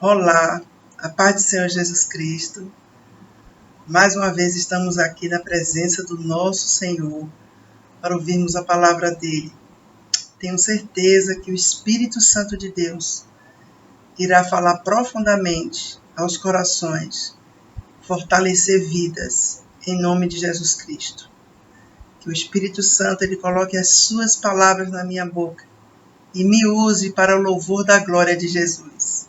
Olá, a paz do Senhor Jesus Cristo. Mais uma vez estamos aqui na presença do nosso Senhor para ouvirmos a palavra dele. Tenho certeza que o Espírito Santo de Deus irá falar profundamente aos corações, fortalecer vidas, em nome de Jesus Cristo. Que o Espírito Santo ele coloque as suas palavras na minha boca e me use para o louvor da glória de Jesus.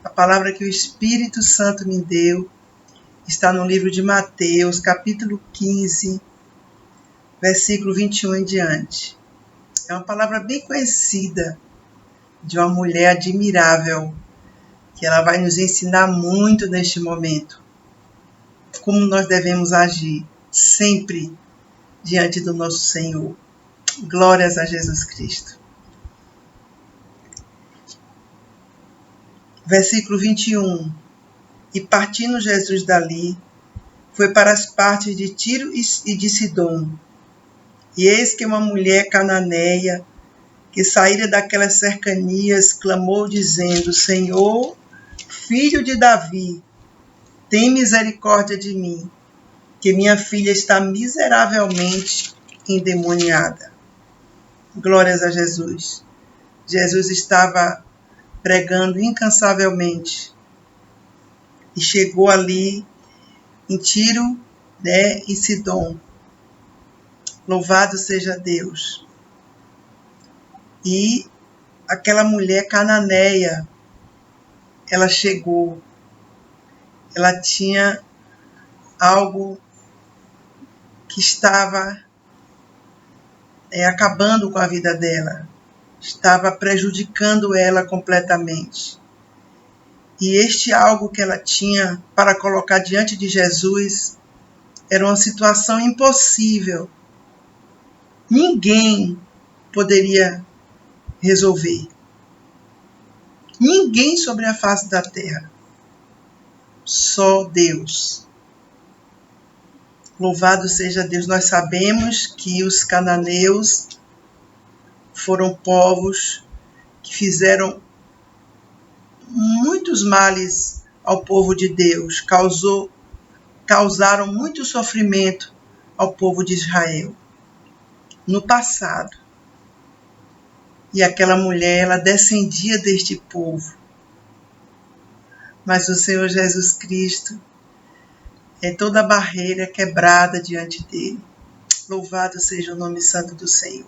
A palavra que o Espírito Santo me deu está no livro de Mateus, capítulo 15, versículo 21 em diante. É uma palavra bem conhecida de uma mulher admirável, que ela vai nos ensinar muito neste momento. Como nós devemos agir sempre diante do nosso Senhor. Glórias a Jesus Cristo. Versículo 21. E partindo Jesus dali, foi para as partes de Tiro e de Sidom. E eis que uma mulher cananeia, que saíra daquelas cercanias, clamou dizendo: Senhor, filho de Davi, tem misericórdia de mim, que minha filha está miseravelmente endemoniada. Glórias a Jesus. Jesus estava pregando incansavelmente e chegou ali em Tiro, e Sidom. Louvado seja Deus. E aquela mulher cananeia, ela chegou. Ela tinha algo que estava acabando com a vida dela. Estava prejudicando ela completamente. E este algo que ela tinha para colocar diante de Jesus era uma situação impossível. Ninguém poderia resolver. Ninguém sobre a face da terra. Só Deus. Louvado seja Deus. Nós sabemos que os cananeus foram povos que fizeram muitos males ao povo de Deus, causaram muito sofrimento ao povo de Israel no passado. E aquela mulher, ela descendia deste povo. Mas o Senhor Jesus Cristo toda barreira quebrada diante dele. Louvado seja o nome santo do Senhor.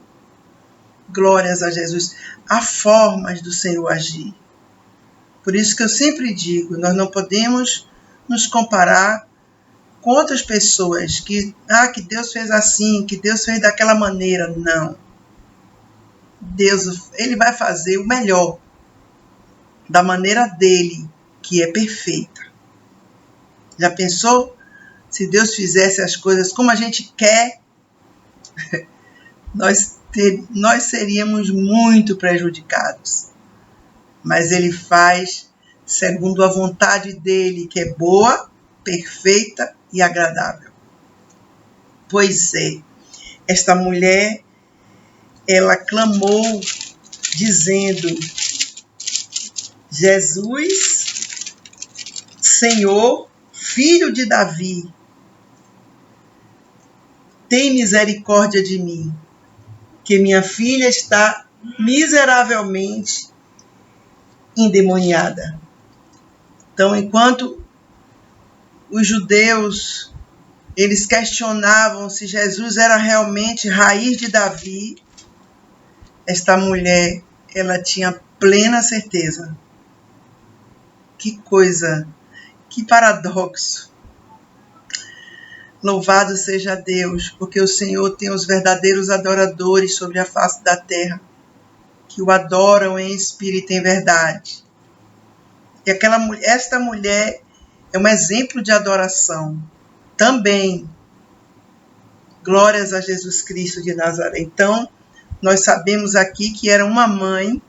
Glórias a Jesus. Há formas do Senhor agir. Por isso que eu sempre digo, nós não podemos nos comparar com outras pessoas que Deus fez assim, que Deus fez daquela maneira. Não. Deus, ele vai fazer o melhor da maneira dele, que é perfeita. Já pensou? Se Deus fizesse as coisas como a gente quer, nós seríamos muito prejudicados. Mas ele faz segundo a vontade dele, que é boa, perfeita e agradável. Pois é, esta mulher, ela clamou dizendo: Jesus, Senhor, filho de Davi, tem misericórdia de mim, que minha filha está miseravelmente endemoniada. Então, enquanto os judeus, eles questionavam se Jesus era realmente raiz de Davi, esta mulher, ela tinha plena certeza. Que coisa, que paradoxo. Louvado seja Deus, porque o Senhor tem os verdadeiros adoradores sobre a face da terra, que o adoram em espírito e em verdade. E esta mulher é um exemplo de adoração. Também, glórias a Jesus Cristo de Nazaré. Então, nós sabemos aqui que era uma mãe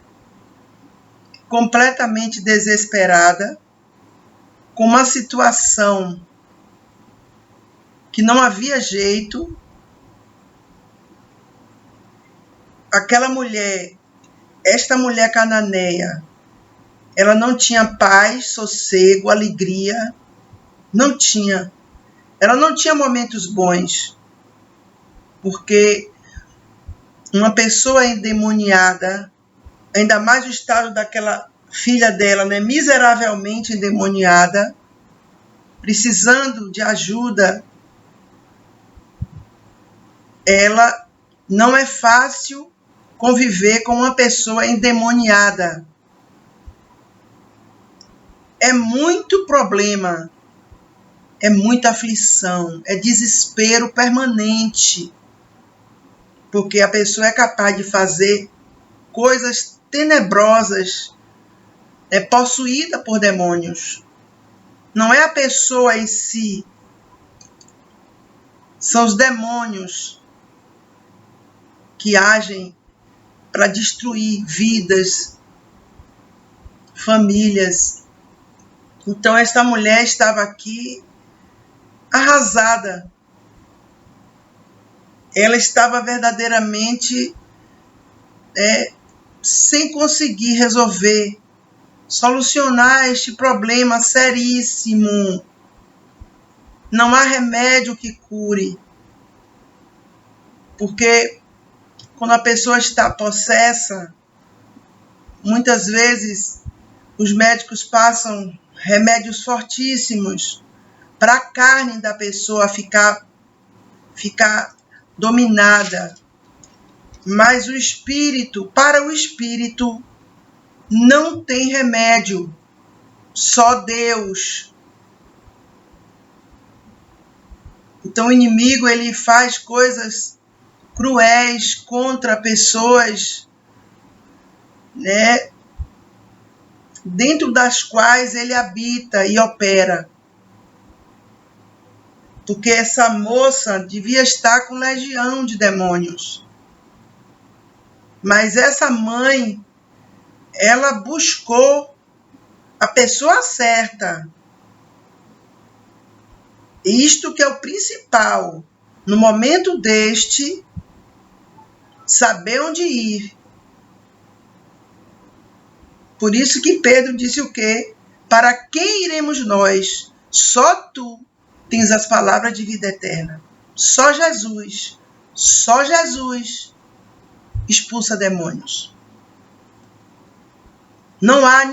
completamente desesperada, com uma situação que não havia jeito. Esta mulher cananeia, Ela não tinha paz, sossego, alegria. Não tinha. Ela não tinha momentos bons. Porque uma pessoa endemoniada, ainda mais o estado daquela filha dela, né, miseravelmente endemoniada, precisando de ajuda, ela não é fácil conviver com uma pessoa endemoniada. É muito problema, é muita aflição, é desespero permanente, porque a pessoa é capaz de fazer coisas tenebrosas, é possuída por demônios. Não é a pessoa em si, são os demônios que agem para destruir vidas, famílias. Então, esta mulher estava aqui arrasada. Ela estava verdadeiramente sem conseguir resolver, solucionar este problema seríssimo. Não há remédio que cure. Porque quando a pessoa está possessa, muitas vezes os médicos passam remédios fortíssimos para a carne da pessoa ficar dominada. Mas o espírito, para o espírito, não tem remédio, só Deus. Então o inimigo, ele faz coisas cruéis contra pessoas, né, dentro das quais ele habita e opera. Porque essa moça devia estar com legião de demônios. Mas essa mãe, ela buscou a pessoa certa. Isto que é o principal. No momento deste, saber onde ir. Por isso que Pedro disse o quê? Para quem iremos nós? Só tu tens as palavras de vida eterna. Só Jesus expulsa demônios. Não há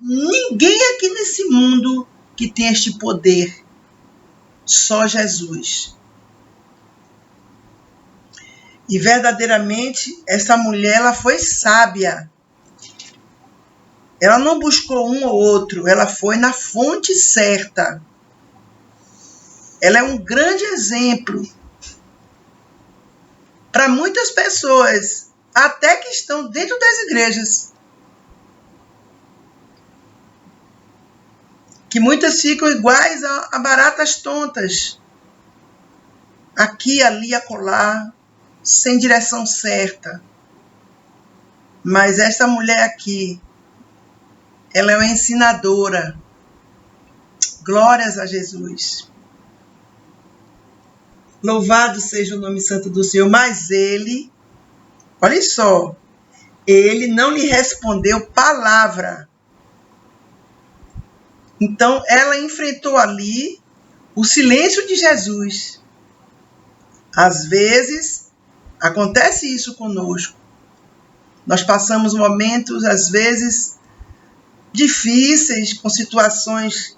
ninguém aqui nesse mundo que tenha este poder. Só Jesus. E verdadeiramente, essa mulher, ela foi sábia. Ela não buscou um ou outro, ela foi na fonte certa. Ela é um grande exemplo para muitas pessoas, até que estão dentro das igrejas. Que muitas ficam iguais a baratas tontas. Aqui, ali, acolá, sem direção certa. Mas esta mulher aqui, ela é uma ensinadora. Glórias a Jesus. Louvado seja o nome santo do Senhor. Mas ele, olha só, ele não lhe respondeu palavra. Então, ela enfrentou ali o silêncio de Jesus. Às vezes, acontece isso conosco. Nós passamos momentos, às vezes, difíceis, com situações,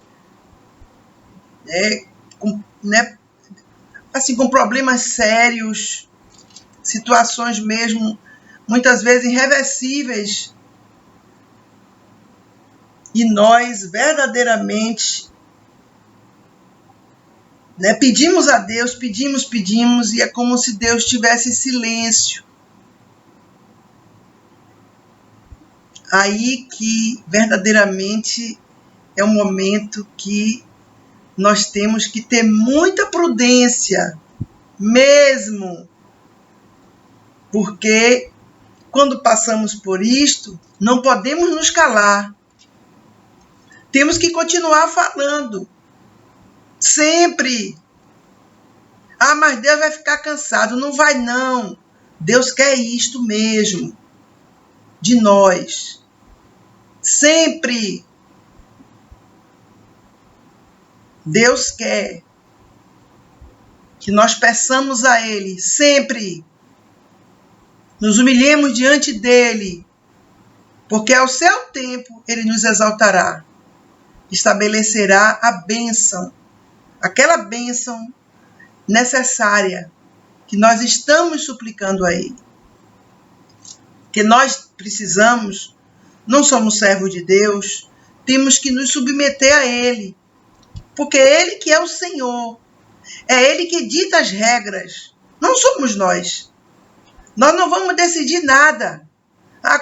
com problemas sérios, situações mesmo, muitas vezes irreversíveis. E nós, verdadeiramente, pedimos a Deus, pedimos, e é como se Deus estivesse em silêncio. Aí que, verdadeiramente, é um momento que nós temos que ter muita prudência, mesmo, porque quando passamos por isto, não podemos nos calar. Temos que continuar falando. Sempre. Ah, mas Deus vai ficar cansado. Não vai, não. Deus quer isto mesmo de nós. Sempre. Deus quer que nós peçamos a Ele, sempre. Nos humilhemos diante dEle, porque ao seu tempo Ele nos exaltará. Estabelecerá a bênção, aquela bênção necessária que nós estamos suplicando a Ele. Que nós precisamos, não somos servos de Deus, temos que nos submeter a Ele, porque é Ele que é o Senhor, é Ele que dita as regras, não somos nós. Nós não vamos decidir nada.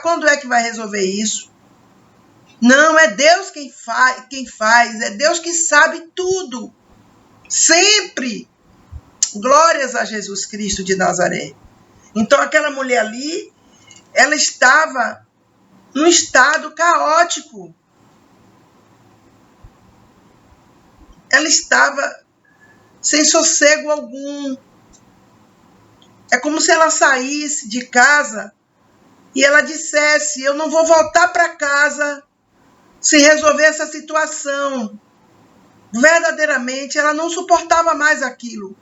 Quando é que vai resolver isso? Não, é Deus quem faz, é Deus que sabe tudo. Sempre. Glórias a Jesus Cristo de Nazaré. Então aquela mulher ali, ela estava num estado caótico. Ela estava sem sossego algum. É como se ela saísse de casa e ela dissesse: eu não vou voltar para casa sem resolver essa situação. Verdadeiramente, ela não suportava mais aquilo.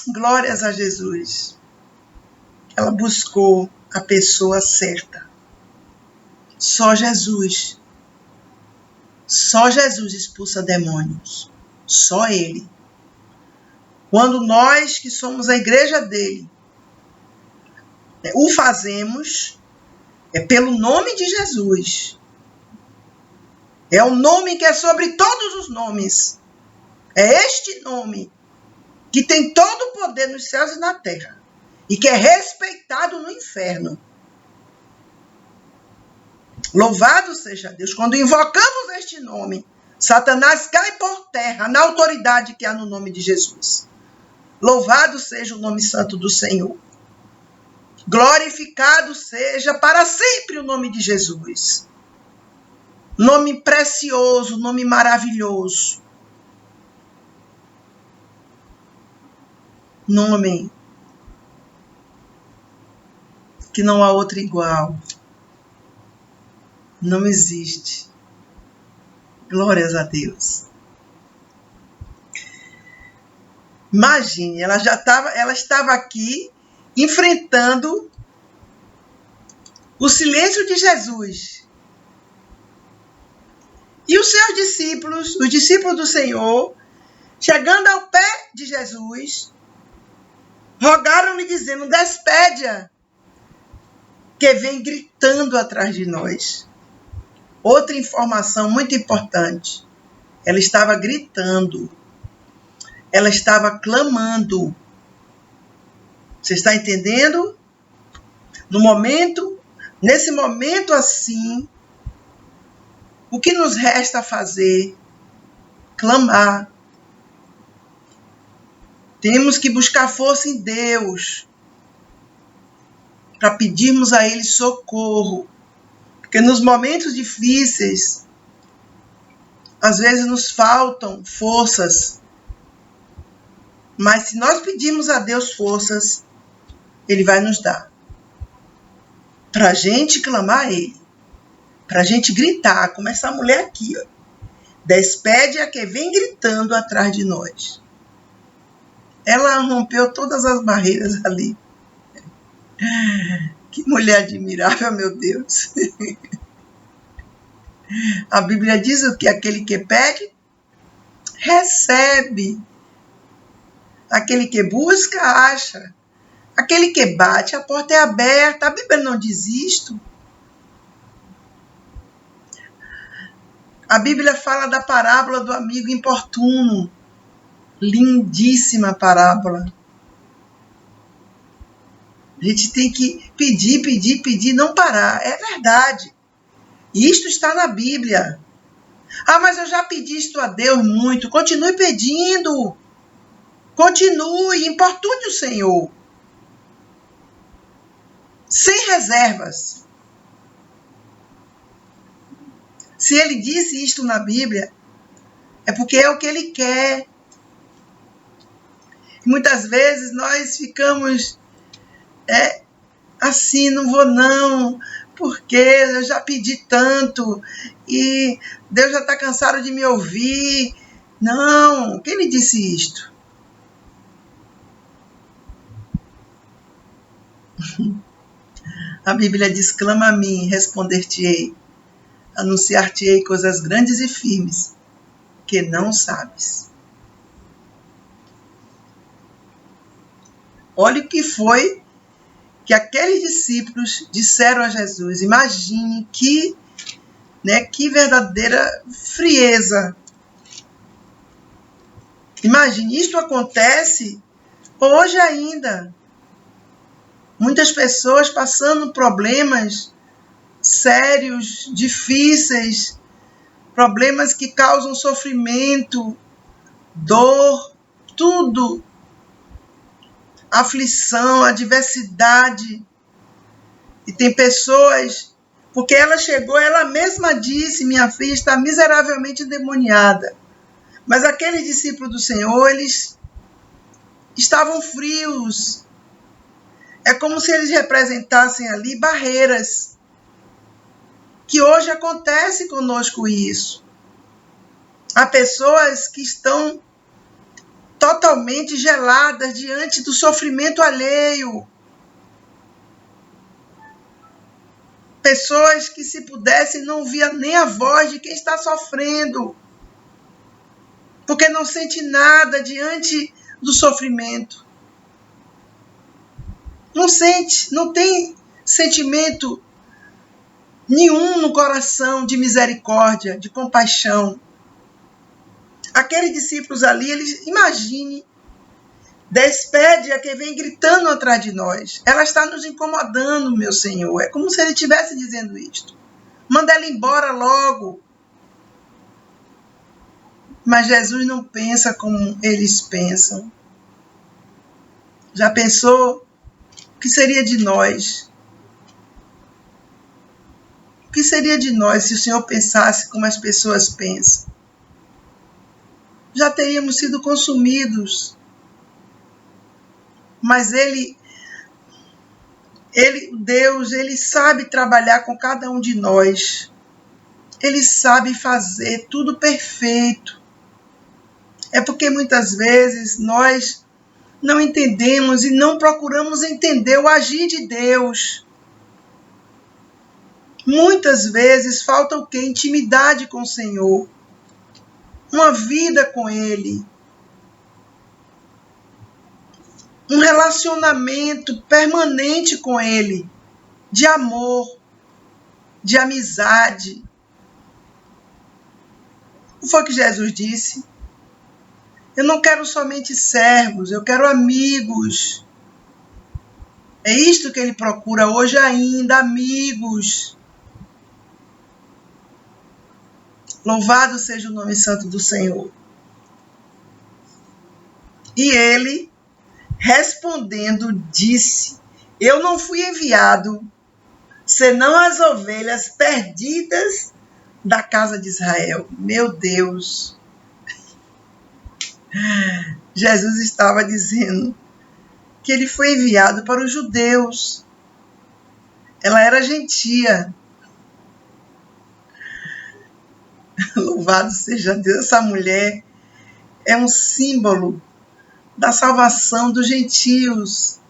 Glórias a Jesus. Ela buscou a pessoa certa. Só Jesus. Só Jesus expulsa demônios. Só Ele. Quando nós, que somos a igreja dele, o fazemos, é pelo nome de Jesus. É o nome que é sobre todos os nomes. É este nome que tem todo o poder nos céus e na terra. E que é respeitado no inferno. Louvado seja Deus. Quando invocamos este nome, Satanás cai por terra na autoridade que há no nome de Jesus. Louvado seja o nome santo do Senhor. Glorificado seja para sempre o nome de Jesus. Nome precioso, nome maravilhoso. Nome que não há outro igual. Não existe. Glórias a Deus. Imagine, ela estava aqui enfrentando o silêncio de Jesus. E os seus discípulos, os discípulos do Senhor, chegando ao pé de Jesus, rogaram-lhe dizendo: despede-a, que vem gritando atrás de nós. Outra informação muito importante. Ela estava gritando. Ela estava clamando. Você está entendendo? Nesse momento assim, o que nos resta fazer? Clamar. Temos que buscar força em Deus para pedirmos a Ele socorro. Porque nos momentos difíceis, às vezes nos faltam forças. Mas se nós pedirmos a Deus forças, Ele vai nos dar. Para a gente clamar a Ele. Para a gente gritar, como essa mulher aqui. Ó. Despede-a que vem gritando atrás de nós. Ela rompeu todas as barreiras ali. Que mulher admirável, meu Deus. A Bíblia diz o que? Aquele que pede, recebe. Aquele que busca, acha. Aquele que bate, a porta é aberta. A Bíblia não diz isto. A Bíblia fala da parábola do amigo importuno. Lindíssima parábola. A gente tem que pedir, não parar. É verdade. Isto está na Bíblia. Mas eu já pedi isto a Deus muito. Continue pedindo. Continue, importune o Senhor. Sem reservas. Se Ele disse isto na Bíblia, é porque é o que Ele quer. Muitas vezes nós ficamos assim não vou não, porque eu já pedi tanto e Deus já está cansado de me ouvir. Não, quem lhe disse isto? A Bíblia diz, clama a mim, responder-te-ei, anunciar-te-ei coisas grandes e firmes, que não sabes. Olha o que foi que aqueles discípulos disseram a Jesus. Imagine que verdadeira frieza. Imagine, isto acontece hoje ainda. Muitas pessoas passando problemas sérios, difíceis, problemas que causam sofrimento, dor, tudo. Aflição, adversidade. E tem pessoas, porque ela chegou, ela mesma disse, minha filha está miseravelmente endemoniada. Mas aqueles discípulos do Senhor, eles estavam frios. É como se eles representassem ali barreiras. Que hoje acontece conosco isso. Há pessoas que estão totalmente geladas diante do sofrimento alheio. Pessoas que, se pudessem, não via nem a voz de quem está sofrendo. Porque não sente nada diante do sofrimento. Não sente, não tem sentimento nenhum no coração de misericórdia, de compaixão. Aqueles discípulos ali, eles, imagine, despede a que vem gritando atrás de nós. Ela está nos incomodando, meu Senhor. É como se ele estivesse dizendo isto. Manda ela embora logo. Mas Jesus não pensa como eles pensam. Já pensou o que seria de nós? O que seria de nós se o Senhor pensasse como as pessoas pensam? Já teríamos sido consumidos. Mas Deus, ele sabe trabalhar com cada um de nós. Ele sabe fazer tudo perfeito. É porque muitas vezes nós não entendemos e não procuramos entender o agir de Deus. Muitas vezes falta o quê? Intimidade com o Senhor. Uma vida com Ele. Um relacionamento permanente com Ele. De amor. De amizade. O que foi que Jesus disse? Eu não quero somente servos, eu quero amigos. É isto que Ele procura hoje ainda, amigos. Louvado seja o nome santo do Senhor. E ele, respondendo, disse, eu não fui enviado, senão as ovelhas perdidas da casa de Israel. Meu Deus! Jesus estava dizendo que ele foi enviado para os judeus. Ela era gentia. Louvado seja Deus, essa mulher é um símbolo da salvação dos gentios.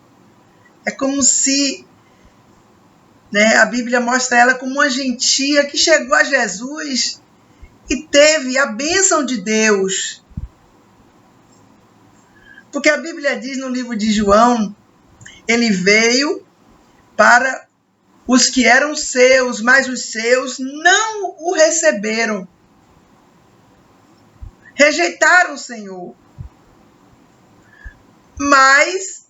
É como se, a Bíblia mostra ela como uma gentia que chegou a Jesus e teve a bênção de Deus. Porque a Bíblia diz no livro de João, ele veio para os que eram seus, mas os seus não o receberam. Rejeitaram o Senhor. Mas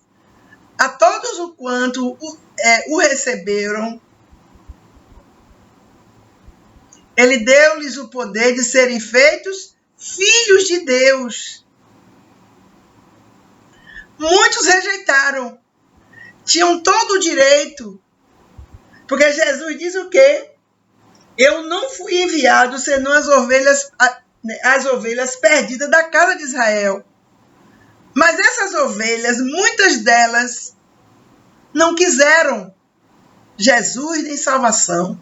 a todos o quanto o receberam, ele deu-lhes o poder de serem feitos filhos de Deus. Muitos rejeitaram. Tinham todo o direito. Porque Jesus diz o quê? Eu não fui enviado senão as ovelhas perdidas da casa de Israel. Mas essas ovelhas, muitas delas, não quiseram Jesus nem salvação.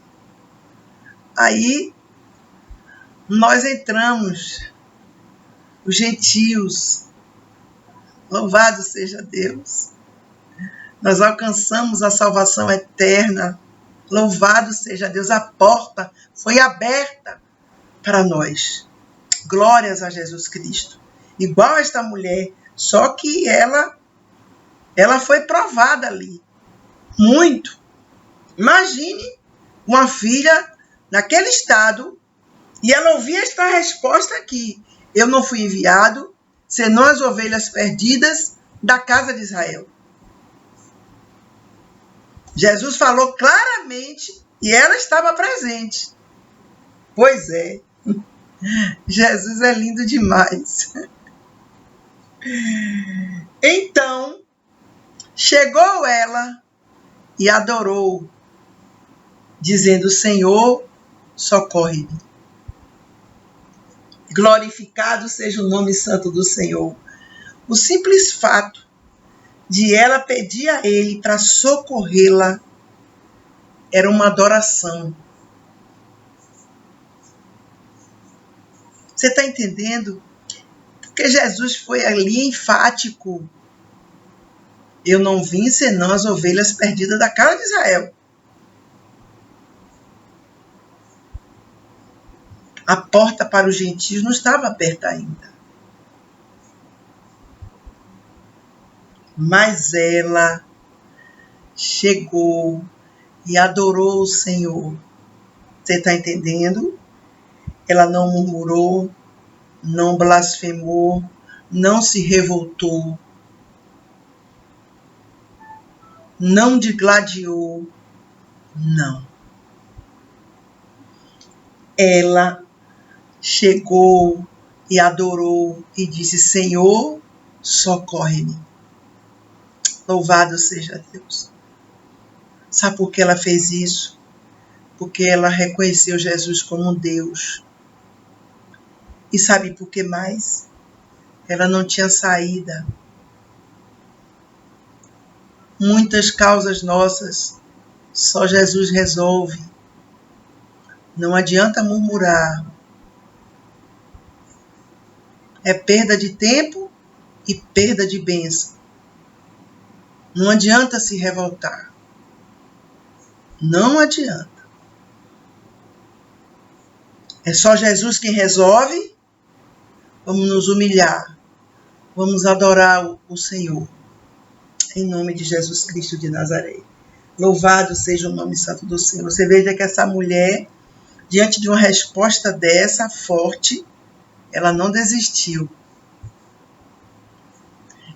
Aí nós entramos, os gentios, louvado seja Deus. Nós alcançamos a salvação eterna. Louvado seja Deus, a porta foi aberta para nós. Glórias a Jesus Cristo. Igual a esta mulher, só que ela foi provada ali. Muito. Imagine uma filha naquele estado e ela ouvia esta resposta aqui. Eu não fui enviado, senão as ovelhas perdidas da casa de Israel. Jesus falou claramente e ela estava presente. Pois é, Jesus é lindo demais. Então, chegou ela e adorou, dizendo: Senhor, socorre-me. Glorificado seja o nome santo do Senhor. O simples fato de ela pedir a ele para socorrê-la era uma adoração. Você está entendendo? Porque Jesus foi ali enfático. Eu não vim senão as ovelhas perdidas da casa de Israel. A porta para os gentios não estava aberta ainda. Mas ela chegou e adorou o Senhor. Você está entendendo? Ela não murmurou, não blasfemou, não se revoltou, não digladiou, não. Ela chegou e adorou e disse: Senhor, socorre-me. Louvado seja Deus. Sabe por que ela fez isso? Porque ela reconheceu Jesus como um Deus. E sabe por que mais? Ela não tinha saída. Muitas causas nossas, só Jesus resolve. Não adianta murmurar. É perda de tempo e perda de bênção. Não adianta se revoltar. Não adianta. É só Jesus quem resolve. Vamos nos humilhar. Vamos adorar o Senhor. Em nome de Jesus Cristo de Nazaré. Louvado seja o nome santo do Senhor. Você veja que essa mulher, diante de uma resposta dessa, forte, ela não desistiu.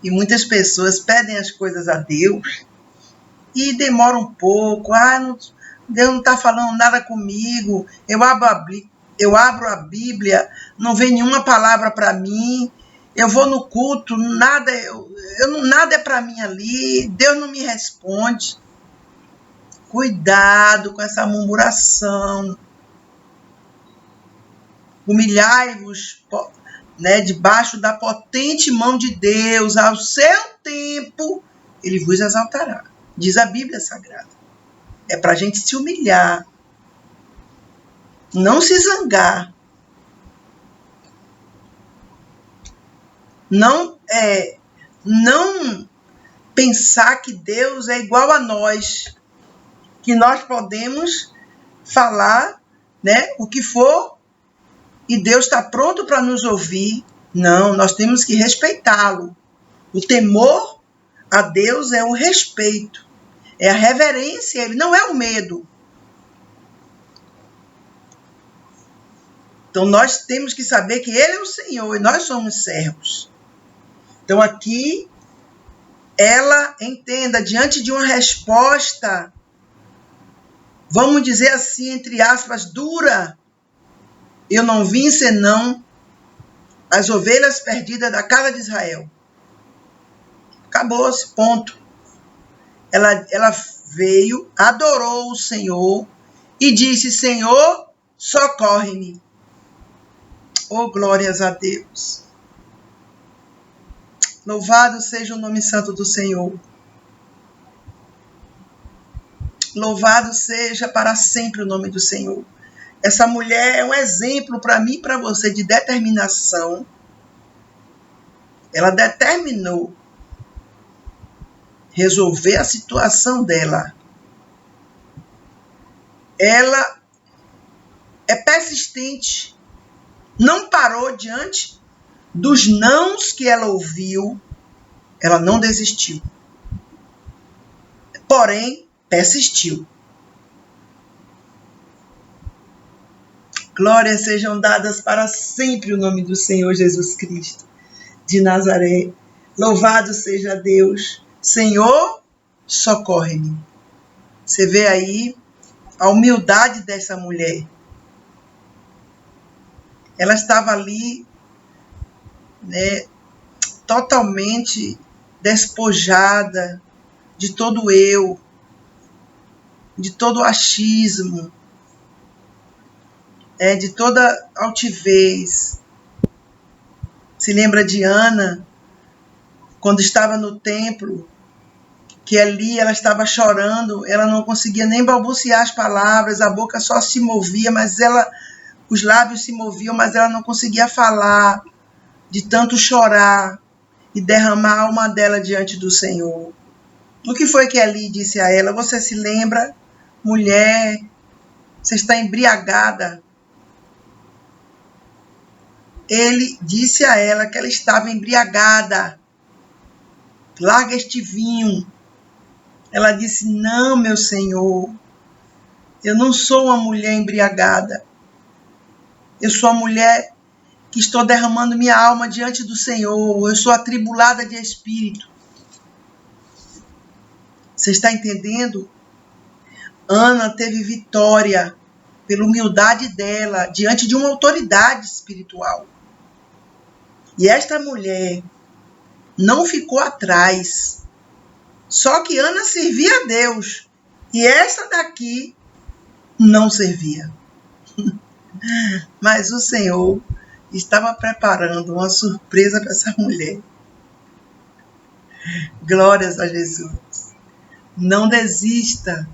E muitas pessoas pedem as coisas a Deus e demoram um pouco. Deus não está falando nada comigo. Eu abro a Bíblia, não vem nenhuma palavra para mim. Eu vou no culto, nada é para mim ali. Deus não me responde. Cuidado com essa murmuração. Humilhai-vos, debaixo da potente mão de Deus, ao seu tempo, ele vos exaltará. Diz a Bíblia Sagrada. É para a gente se humilhar. Não se zangar. Não pensar que Deus é igual a nós. Que nós podemos falar, o que for e Deus está pronto para nos ouvir. Não, nós temos que respeitá-lo. O temor a Deus é o respeito, é a reverência, ele não é o medo. Então nós temos que saber que ele é o Senhor e nós somos servos. Então aqui, ela entenda, diante de uma resposta, vamos dizer assim, entre aspas, dura, eu não vim senão as ovelhas perdidas da casa de Israel. Acabou-se, ponto. Ela veio, adorou o Senhor e disse: Senhor, socorre-me. Oh, glórias a Deus. Louvado seja o nome santo do Senhor. Louvado seja para sempre o nome do Senhor. Essa mulher é um exemplo para mim e para você de determinação. Ela determinou resolver a situação dela. Ela é persistente, não parou diante dos nãos que ela ouviu, ela não desistiu. Porém, persistiu. Glórias sejam dadas para sempre o nome do Senhor Jesus Cristo de Nazaré. Louvado seja Deus. Senhor, socorre-me. Você vê aí a humildade dessa mulher. Ela estava ali, né, totalmente despojada de todo eu, de todo achismo, de toda altivez. Se lembra de Ana, quando estava no templo, que ali ela estava chorando, ela não conseguia nem balbuciar as palavras, a boca só se movia, os lábios se moviam, mas ela não conseguia falar, de tanto chorar e derramar a alma dela diante do Senhor. O que foi que Eli disse a ela? Você se lembra? Mulher, você está embriagada. Ele disse a ela que ela estava embriagada. Larga este vinho. Ela disse, não, meu Senhor, eu não sou uma mulher embriagada. Eu sou uma mulher que estou derramando minha alma diante do Senhor. Eu sou atribulada de espírito. Você está entendendo? Ana teve vitória pela humildade dela diante de uma autoridade espiritual. E esta mulher não ficou atrás. Só que Ana servia a Deus. E essa daqui não servia. Mas o Senhor estava preparando uma surpresa para essa mulher. Glórias a Jesus. Não desista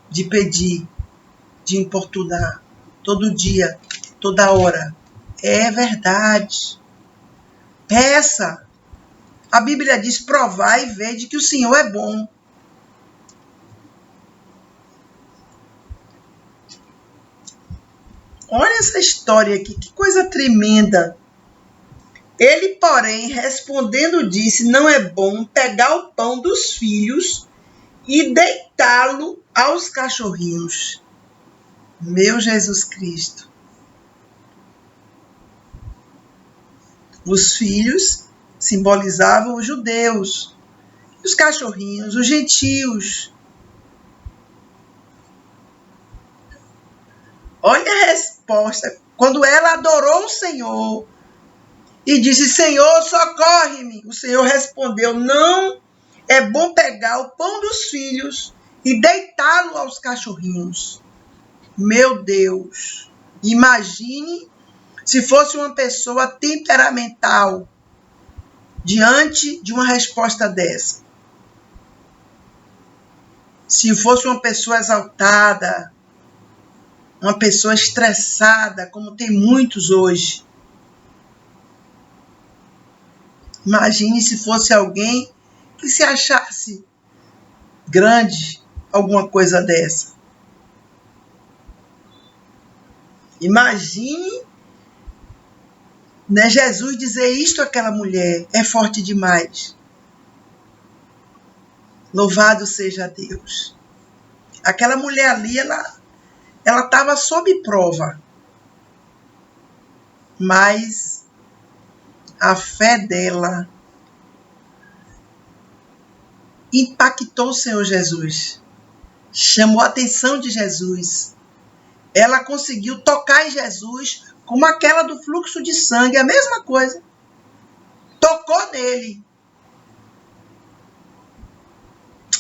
de pedir, de importunar, todo dia, toda hora. É verdade. Peça. A Bíblia diz, provai e vede que o Senhor é bom. Olha essa história aqui, que coisa tremenda. Ele, porém, respondendo, disse, não é bom pegar o pão dos filhos e deitá-lo aos cachorrinhos. Meu Jesus Cristo. Os filhos simbolizavam os judeus, os cachorrinhos, os gentios. Olha a resposta. Quando ela adorou o Senhor e disse, Senhor, socorre-me. O Senhor respondeu, não é bom pegar o pão dos filhos e deitá-lo aos cachorrinhos. Meu Deus, imagine se fosse uma pessoa temperamental diante de uma resposta dessa. Se fosse uma pessoa exaltada, uma pessoa estressada, como tem muitos hoje. Imagine se fosse alguém que se achasse grande, alguma coisa dessa. Imagine, né, Jesus dizer isto àquela mulher, é forte demais. Louvado seja Deus. Aquela mulher ali, ela estava sob prova, mas a fé dela impactou o Senhor Jesus, chamou a atenção de Jesus. Ela conseguiu tocar em Jesus como aquela do fluxo de sangue, a mesma coisa. Tocou nele.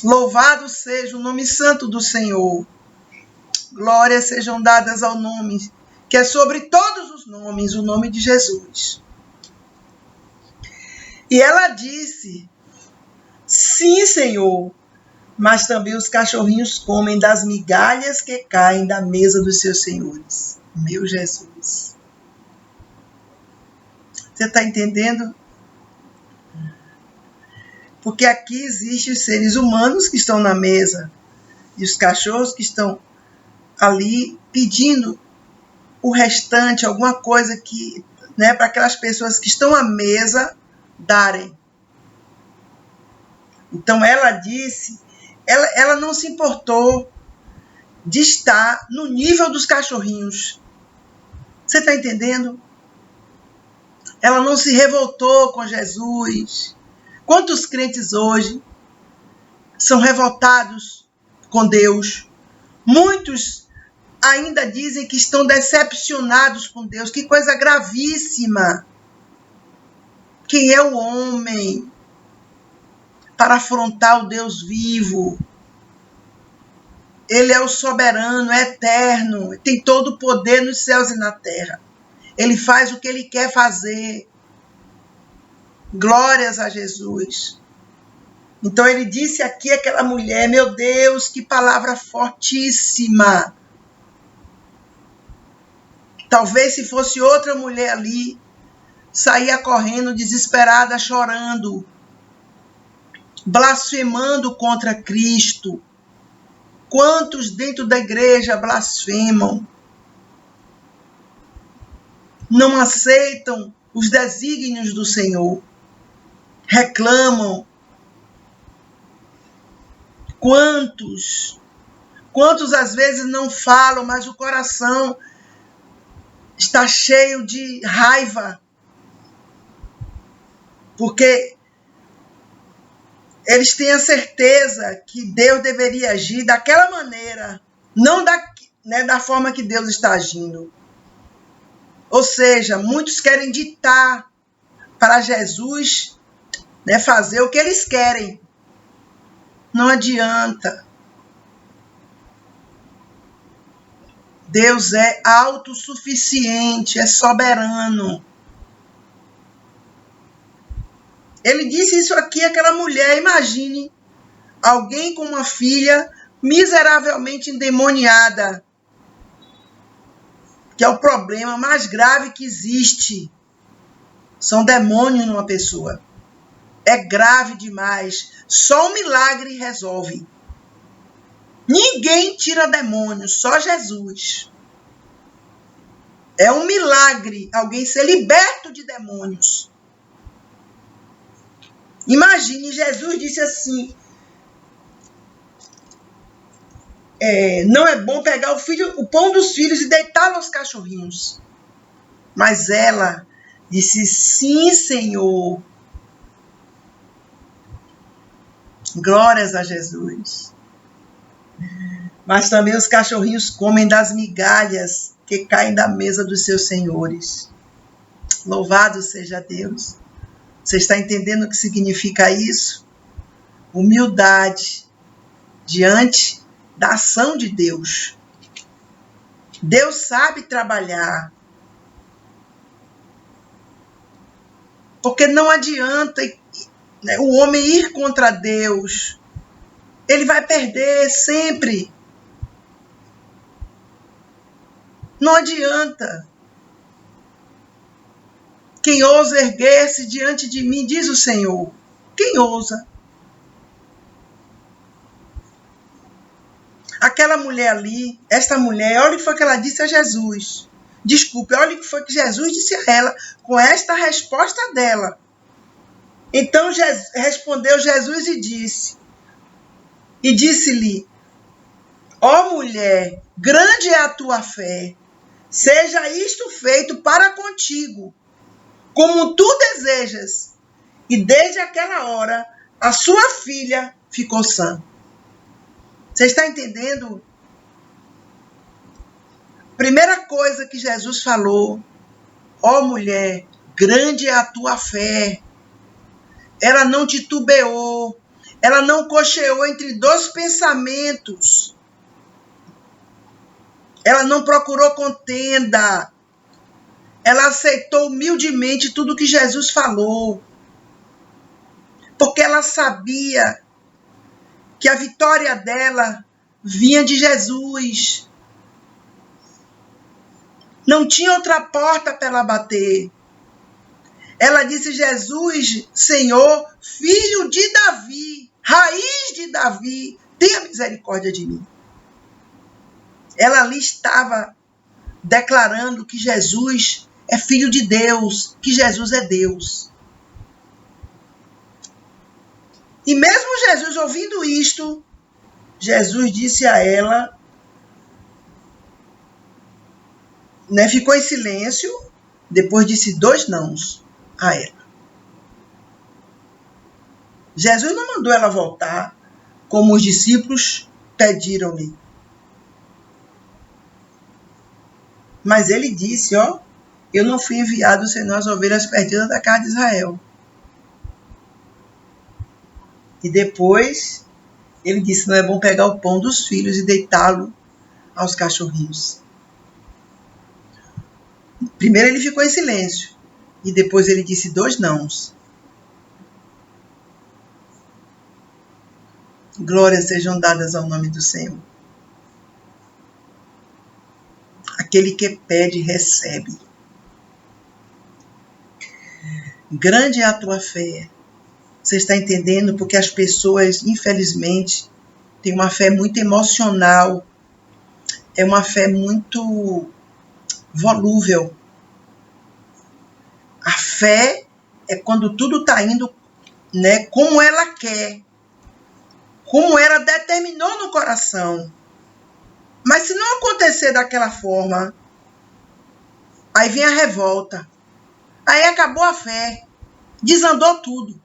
Louvado seja o nome santo do Senhor. Glórias sejam dadas ao nome, que é sobre todos os nomes, o nome de Jesus. E ela disse, sim, Senhor, mas também os cachorrinhos comem das migalhas que caem da mesa dos seus senhores. Meu Jesus. Você está entendendo? Porque aqui existem os seres humanos que estão na mesa e os cachorros que estão ali pedindo o restante, alguma coisa que, né, para aquelas pessoas que estão à mesa darem. Então ela disse, ela não se importou de estar no nível dos cachorrinhos. Você está entendendo? Ela não se revoltou com Jesus. Quantos crentes hoje são revoltados com Deus? Muitos ainda dizem que estão decepcionados com Deus. Que coisa gravíssima. Quem é o homem para afrontar o Deus vivo? Ele é o soberano, é eterno, tem todo o poder nos céus e na terra. Ele faz o que ele quer fazer. Glórias a Jesus. Então ele disse aqui àquela mulher, meu Deus, que palavra fortíssima. Talvez se fosse outra mulher ali, saía correndo, desesperada, chorando, blasfemando contra Cristo. Quantos dentro da igreja blasfemam? Não aceitam os desígnios do Senhor. Reclamam. Quantos às vezes não falam, mas o coração está cheio de raiva. Porque eles têm a certeza que Deus deveria agir daquela maneira, não da forma que Deus está agindo. Ou seja, muitos querem ditar para Jesus, né, fazer o que eles querem. Não adianta. Deus é autossuficiente, é soberano. Ele disse isso aqui àquela mulher. Imagine alguém com uma filha miseravelmente endemoniada, que é o problema mais grave que existe. São demônios numa pessoa. É grave demais. Só um milagre resolve. Ninguém tira demônios, só Jesus. É um milagre alguém ser liberto de demônios. Imagine, Jesus disse assim, não é bom pegar o pão dos filhos e deitá-lo aos cachorrinhos. Mas ela disse, sim, Senhor. Glórias a Jesus. Mas também os cachorrinhos comem das migalhas que caem da mesa dos seus senhores. Louvado seja Deus. Você está entendendo o que significa isso? Humildade diante da ação de Deus. Deus sabe trabalhar. Porque não adianta, né, o homem ir contra Deus. Ele vai perder sempre. Não adianta. Quem ousa erguer-se diante de mim, diz o Senhor. Quem ousa? Aquela mulher ali, esta mulher, olha o que foi que ela disse a Jesus. Desculpe, olha o que foi que Jesus disse a ela com esta resposta dela. Então respondeu Jesus e disse-lhe, ó mulher, grande é a tua fé, seja isto feito para contigo, como tu desejas. E desde aquela hora, a sua filha ficou sã. Você está entendendo? Primeira coisa que Jesus falou, ó mulher, grande é a tua fé. Ela não titubeou, ela não cocheou entre dois pensamentos. Ela não procurou contenda. Ela aceitou humildemente tudo que Jesus falou. Porque ela sabia que a vitória dela vinha de Jesus. Não tinha outra porta para ela bater. Ela disse: Jesus, Senhor, filho de Davi, raiz de Davi, tenha misericórdia de mim. Ela ali estava declarando que Jesus é filho de Deus, que Jesus é Deus. E mesmo Jesus ouvindo isto, Jesus disse a ela, ficou em silêncio, depois disse 2 nãos a ela. Jesus não mandou ela voltar, como os discípulos pediram-lhe. Mas ele disse, eu não fui enviado senão as ovelhas perdidas da casa de Israel. E depois ele disse, não é bom pegar o pão dos filhos e deitá-lo aos cachorrinhos. Primeiro ele ficou em silêncio. E depois ele disse 2 nãos. Glórias sejam dadas ao nome do Senhor. Aquele que pede, recebe. Grande é a tua fé. Você está entendendo? Porque as pessoas, infelizmente, têm uma fé muito emocional. É uma fé muito volúvel. A fé é quando tudo está indo, como ela quer. Como ela determinou no coração. Mas se não acontecer daquela forma, aí vem a revolta. Aí acabou a fé. Desandou tudo.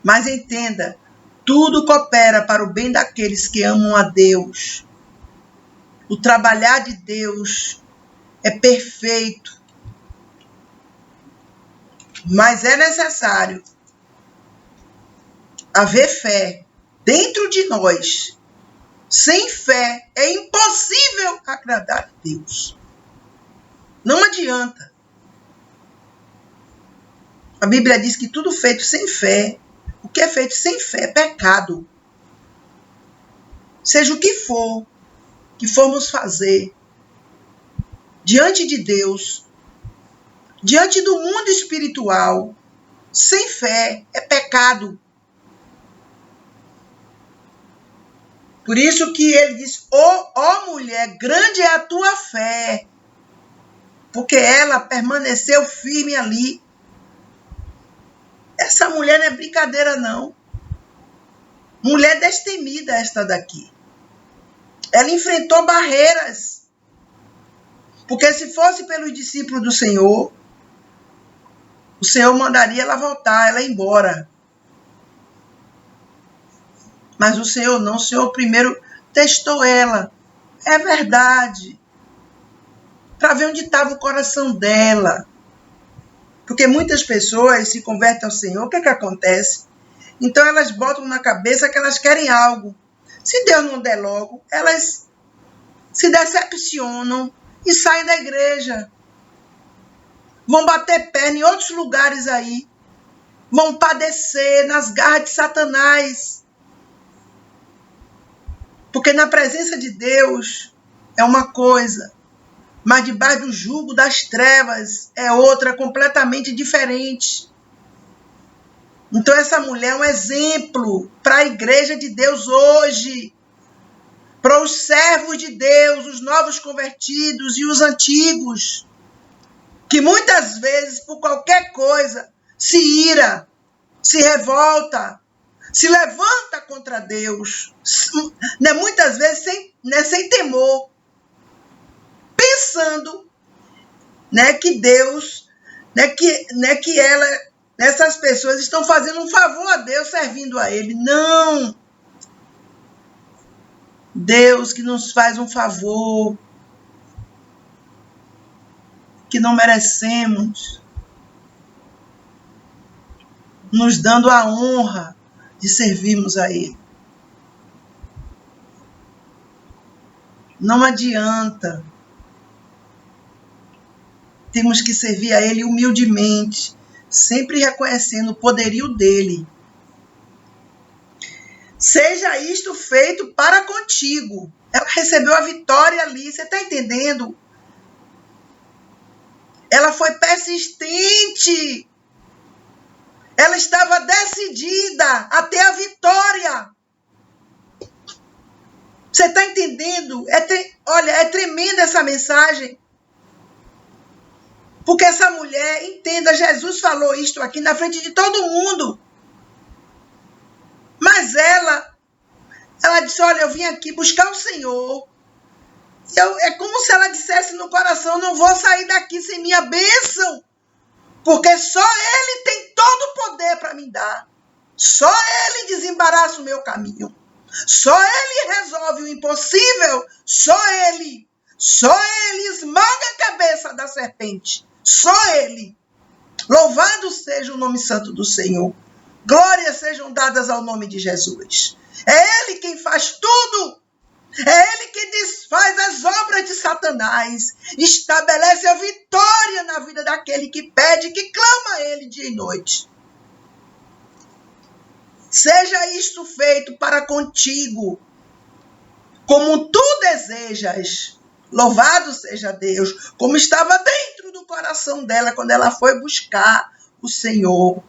Mas entenda, tudo coopera para o bem daqueles que amam a Deus. O trabalhar de Deus é perfeito. Mas é necessário haver fé dentro de nós. Sem fé é impossível agradar a Deus. Não adianta. A Bíblia diz que tudo feito sem fé, o que é feito sem fé é pecado. Seja o que for que formos fazer diante de Deus, diante do mundo espiritual, sem fé é pecado. Por isso que ele diz, ó mulher, grande é a tua fé. Porque ela permaneceu firme ali. Essa mulher não é brincadeira, não. Mulher destemida esta daqui. Ela enfrentou barreiras. Porque se fosse pelos discípulos do Senhor, o Senhor mandaria ela voltar, ela ir embora. Mas o Senhor não, o Senhor primeiro testou ela. É verdade. Para ver onde estava o coração dela. Porque muitas pessoas se convertem ao Senhor, o que acontece? Então elas botam na cabeça que elas querem algo. Se Deus não der logo, elas se decepcionam e saem da igreja. Vão bater perna em outros lugares aí. Vão padecer nas garras de Satanás. Porque na presença de Deus é uma coisa, mas debaixo do jugo das trevas é outra completamente diferente. Então essa mulher é um exemplo para a igreja de Deus hoje, para os servos de Deus, os novos convertidos e os antigos, que muitas vezes por qualquer coisa se ira, se revolta, se levanta contra Deus, muitas vezes sem temor, pensando que Deus, que essas pessoas estão fazendo um favor a Deus, servindo a Ele. Não! Deus que nos faz um favor que não merecemos, nos dando a honra de servirmos a Ele. Não adianta. Temos que servir a Ele humildemente, sempre reconhecendo o poderio dEle, Seja isto feito para contigo. Ela recebeu a vitória ali, você está entendendo? Ela foi persistente. Ela estava decidida a ter a vitória. Você está entendendo? Olha, é tremenda essa mensagem. Porque essa mulher, entenda, Jesus falou isto aqui na frente de todo mundo. Mas ela disse, olha, eu vim aqui buscar o Senhor. É como se ela dissesse no coração, não vou sair daqui sem minha bênção. Porque só Ele tem todo o poder para me dar. Só Ele desembaraça o meu caminho. Só Ele resolve o impossível. Só Ele esmaga a cabeça da serpente. Só Ele. Louvado seja o nome santo do Senhor. Glórias sejam dadas ao nome de Jesus. É Ele quem faz tudo. É Ele que desfaz as obras de Satanás. Estabelece a vitória na vida daquele que pede, que clama a Ele dia e noite. Seja isto feito para contigo, como tu desejas. Louvado seja Deus, como estava dentro do coração dela quando ela foi buscar o Senhor.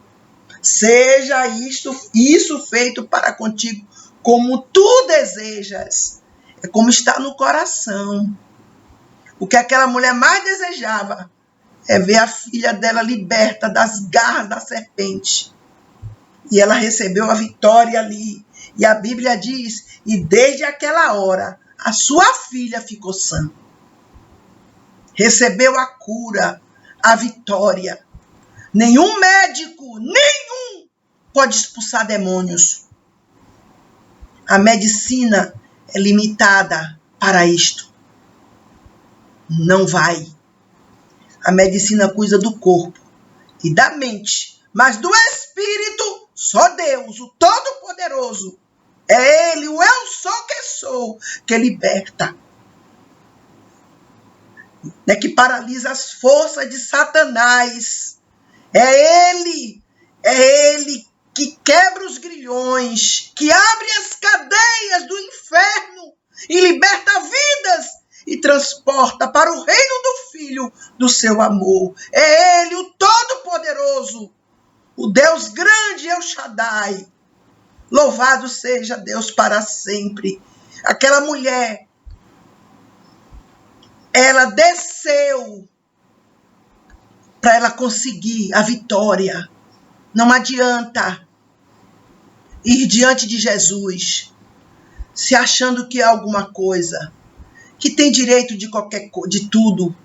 Seja isso feito para contigo, como tu desejas. É como está no coração. O que aquela mulher mais desejava é ver a filha dela liberta das garras da serpente. E ela recebeu a vitória ali. E a Bíblia diz, e desde aquela hora, a sua filha ficou sã. Recebeu a cura, a vitória. Nenhum médico, pode expulsar demônios. A medicina é limitada para isto. Não vai. A medicina cuida do corpo e da mente, mas do espírito, só Deus, o Todo-Poderoso. É Ele, o eu sou que sou, que liberta. É que paralisa as forças de Satanás. É Ele que quebra os grilhões, que abre as cadeias do inferno e liberta vidas e transporta para o reino do Filho do seu amor. É Ele, o Todo-Poderoso, o Deus grande, El Shaddai. Louvado seja Deus para sempre. Aquela mulher, ela desceu para ela conseguir a vitória. Não adianta ir diante de Jesus se achando que é alguma coisa, que tem direito de tudo.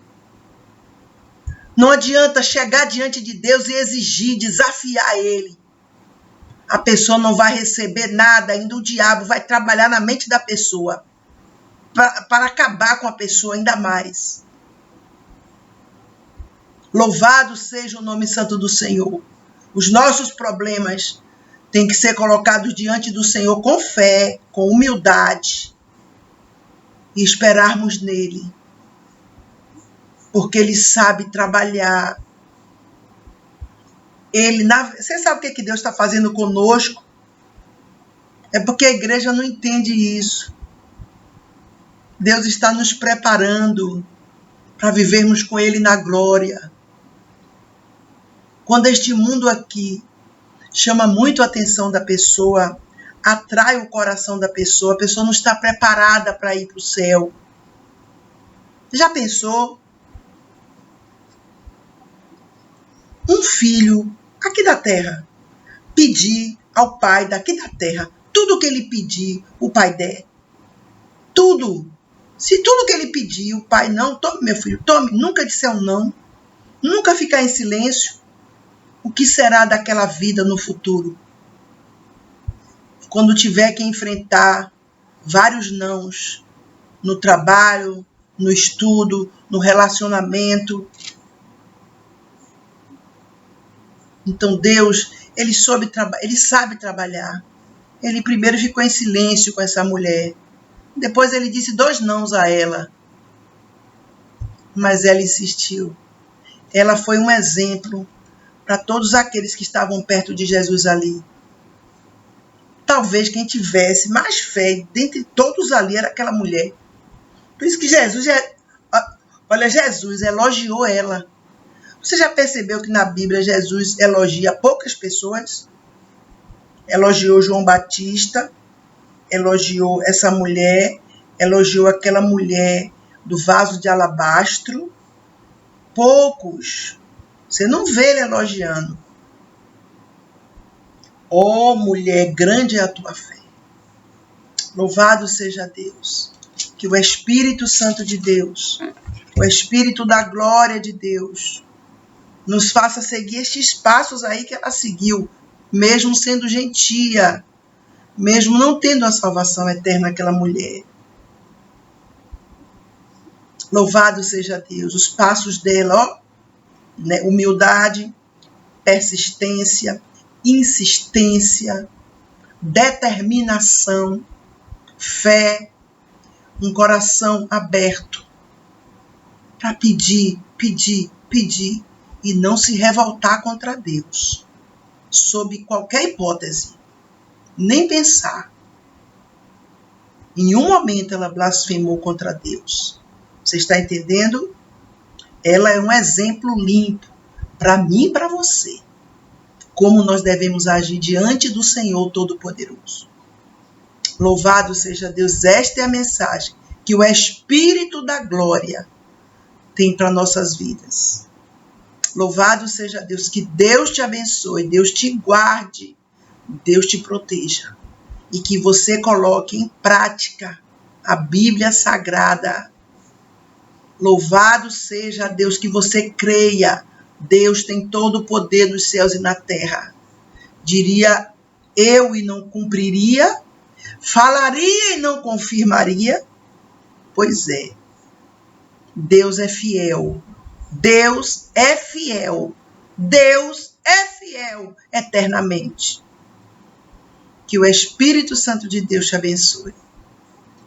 Não adianta chegar diante de Deus e exigir, desafiar Ele. A pessoa não vai receber nada, ainda o diabo vai trabalhar na mente da pessoa para acabar com a pessoa ainda mais. Louvado seja o nome santo do Senhor. Os nossos problemas têm que ser colocados diante do Senhor com fé, com humildade e esperarmos nele. Porque ele sabe trabalhar. Você sabe o que Deus está fazendo conosco? É porque a igreja não entende isso. Deus está nos preparando para vivermos com ele na glória. Quando este mundo aqui chama muito a atenção da pessoa, atrai o coração da pessoa, a pessoa não está preparada para ir para o céu. Já pensou? Um filho aqui da terra pedir ao pai daqui da terra tudo que ele pedir, o pai der. Tudo. Se tudo que ele pedir, o pai não, tome, meu filho, tome, nunca disser um não, nunca ficar em silêncio. O que será daquela vida no futuro? Quando tiver que enfrentar vários nãos no trabalho, no estudo, no relacionamento. Então Deus, ele sabe trabalhar. Ele primeiro ficou em silêncio com essa mulher. Depois ele disse 2 nãos a ela. Mas ela insistiu. Ela foi um exemplo para todos aqueles que estavam perto de Jesus ali. talvez quem tivesse mais fé dentre todos ali era aquela mulher. Por isso que Jesus elogiou ela. Você já percebeu que na Bíblia Jesus elogia poucas pessoas? Elogiou João Batista, elogiou essa mulher, elogiou aquela mulher do vaso de alabastro. Poucos. Você não vê ele elogiando. Oh, mulher, grande é a tua fé. Louvado seja Deus. Que o Espírito Santo de Deus, o Espírito da glória de Deus, nos faça seguir estes passos aí que ela seguiu, mesmo sendo gentia, mesmo não tendo a salvação eterna aquela mulher. Louvado seja Deus. Os passos dela, ó, né, humildade, persistência, insistência, determinação, fé, um coração aberto para pedir e não se revoltar contra Deus, sob qualquer hipótese, nem pensar. Em nenhum momento ela blasfemou contra Deus. Você está entendendo? Ela é um exemplo limpo para mim e para você, como nós devemos agir diante do Senhor Todo-Poderoso. Louvado seja Deus. Esta é a mensagem que o Espírito da glória tem para nossas vidas. Louvado seja Deus. Que Deus te abençoe, Deus te guarde, Deus te proteja. E que você coloque em prática a Bíblia Sagrada. Louvado seja Deus, que você creia. Deus tem todo o poder nos céus e na terra. Diria eu e não cumpriria? Falaria e não confirmaria? Pois é. Deus é fiel. Deus é fiel. Deus é fiel eternamente. Que o Espírito Santo de Deus te abençoe.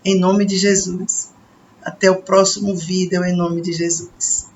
Em nome de Jesus. Até o próximo vídeo, em nome de Jesus.